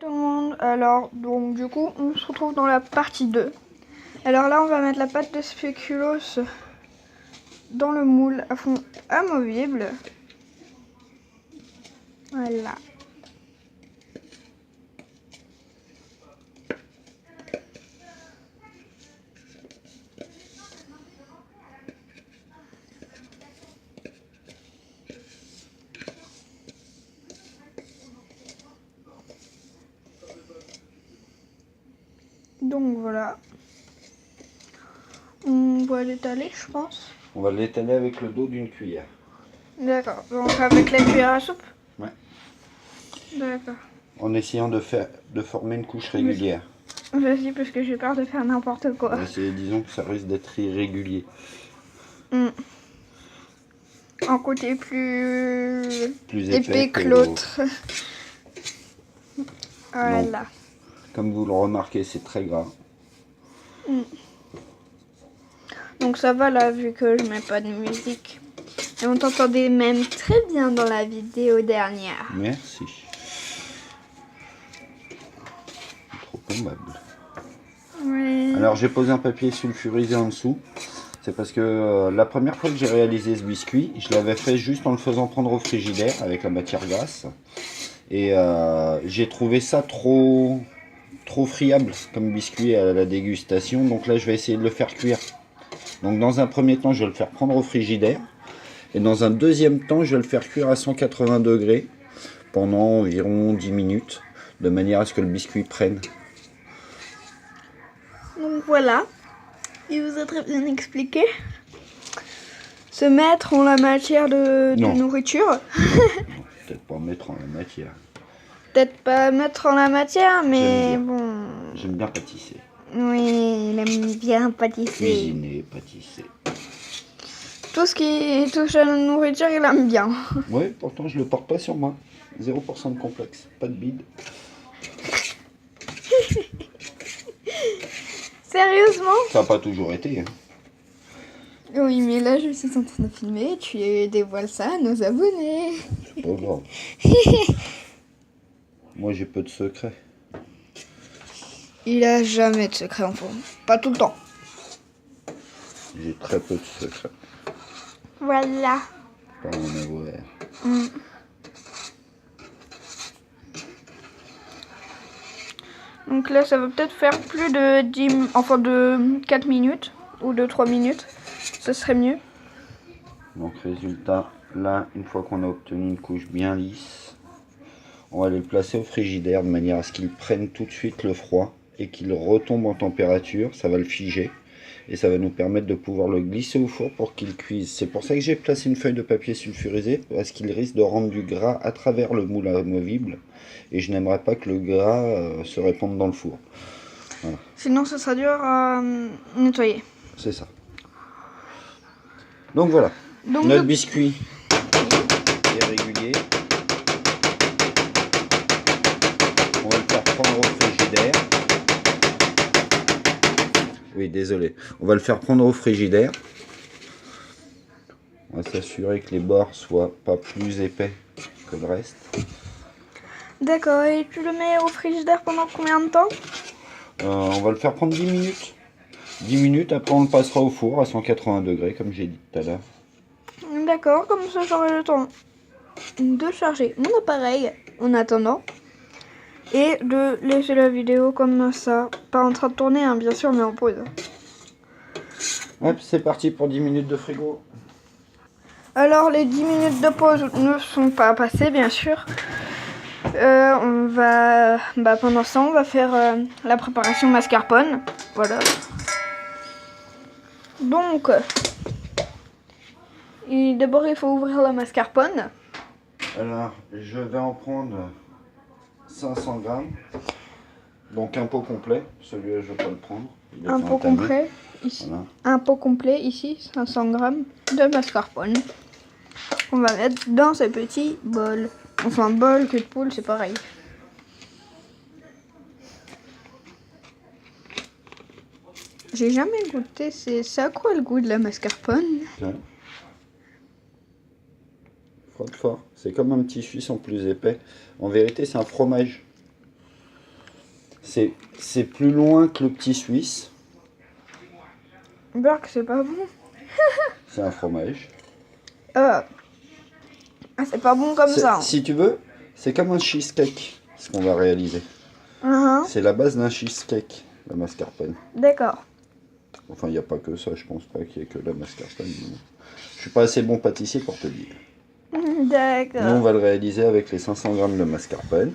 tout le monde. Alors, donc du coup, on se retrouve dans la partie 2. Alors là, on va mettre la pâte de spéculoos dans le moule à fond amovible. Voilà. Donc voilà. On va l'étaler, je pense. On va l'étaler avec le dos d'une cuillère. D'accord. Donc avec la cuillère à soupe. Ouais. D'accord. En essayant de former une couche régulière. Vas-y, parce que j'ai peur de faire n'importe quoi. Disons que ça risque d'être irrégulier. Un côté plus épais que l'autre. l'autre. Voilà. Donc, comme vous le remarquez, c'est très gras. Donc ça va là, vu que je mets pas de musique. Et on t'entendait même très bien dans la vidéo dernière. Merci. Trop aimable. Oui. Alors j'ai posé un papier sulfurisé en dessous. C'est parce que la première fois que j'ai réalisé ce biscuit, je l'avais fait juste en le faisant prendre au frigidaire avec la matière grasse. Et j'ai trouvé ça trop friable comme biscuit à la dégustation. Donc là je vais essayer de le faire cuire. Donc dans un premier temps je vais le faire prendre au frigidaire. Et dans un deuxième temps je vais le faire cuire à 180 degrés pendant environ 10 minutes. De manière à ce que le biscuit prenne. Donc voilà. Il vous a très bien expliqué. Se mettre en la matière de nourriture. Peut-être pas mettre en la matière. Peut-être pas mettre en la matière, mais bon. J'aime bien pâtisser. Oui, il aime bien pâtisser. Cuisiner, pâtisser. Tout ce qui touche à la nourriture, il aime bien. Oui, pourtant je le porte pas sur moi. 0% de complexe, pas de bide. Sérieusement? Ça n'a pas toujours été. Hein. Oui, mais là je suis en train de filmer, tu dévoiles ça à nos abonnés. C'est pas grave. Moi j'ai peu de secrets. Il a jamais de secret en fond. Pas tout le temps. J'ai très peu de secrets. Voilà. Pas en avoir. Donc là ça va peut-être faire plus de 4 minutes ou de 3 minutes. Ce serait mieux. Donc résultat, là, une fois qu'on a obtenu une couche bien lisse, on va aller le placer au frigidaire de manière à ce qu'il prenne tout de suite le froid et qu'il retombe en température. Ça va le figer et ça va nous permettre de pouvoir le glisser au four pour qu'il cuise. C'est pour ça que j'ai placé une feuille de papier sulfurisé, parce qu'il risque de rendre du gras à travers le moule amovible et je n'aimerais pas que le gras se répande dans le four. Voilà. Sinon ce sera dur à nettoyer. C'est ça. Donc voilà, notre biscuit est régulier. On va le faire prendre au frigidaire. Oui, désolé. On va le faire prendre au frigidaire. On va s'assurer que les bords soient pas plus épais que le reste. D'accord, et tu le mets au frigidaire pendant combien de temps? On va le faire prendre 10 minutes. 10 minutes, après on le passera au four à 180 degrés, comme j'ai dit tout à l'heure. D'accord, comme ça j'aurai le temps de charger mon appareil en attendant. Et de laisser la vidéo comme ça. Pas en train de tourner, hein, bien sûr, mais en pause. Hop, c'est parti pour 10 minutes de frigo. Alors, les 10 minutes de pause ne sont pas passées, bien sûr. On va... pendant ce temps, on va faire la préparation mascarpone. Voilà. Donc, d'abord, il faut ouvrir la mascarpone. Alors, je vais en prendre 500 grammes. Donc un pot complet. Celui-là, je ne vais pas le prendre. Un pot complet, ici. Voilà. Un pot complet, ici, 500 grammes de mascarpone. On va mettre dans ce petit bol. Enfin, bol, queue de poule, c'est pareil. J'ai jamais goûté. C'est à quoi le goût de la mascarpone? Frotte fort. C'est comme un petit suisse en plus épais. En vérité, c'est un fromage. C'est plus loin que le petit suisse. Berk, c'est pas bon. C'est un fromage. Ah, c'est pas bon comme ça. Si tu veux, c'est comme un cheesecake, ce qu'on va réaliser. C'est la base d'un cheesecake, la mascarpone. D'accord. Enfin, il n'y a pas que ça, je pense pas qu'il y ait que la mascarpone. Je suis pas assez bon pâtissier pour te dire. Nous, on D'accord. va le réaliser avec les 500 grammes de mascarpone.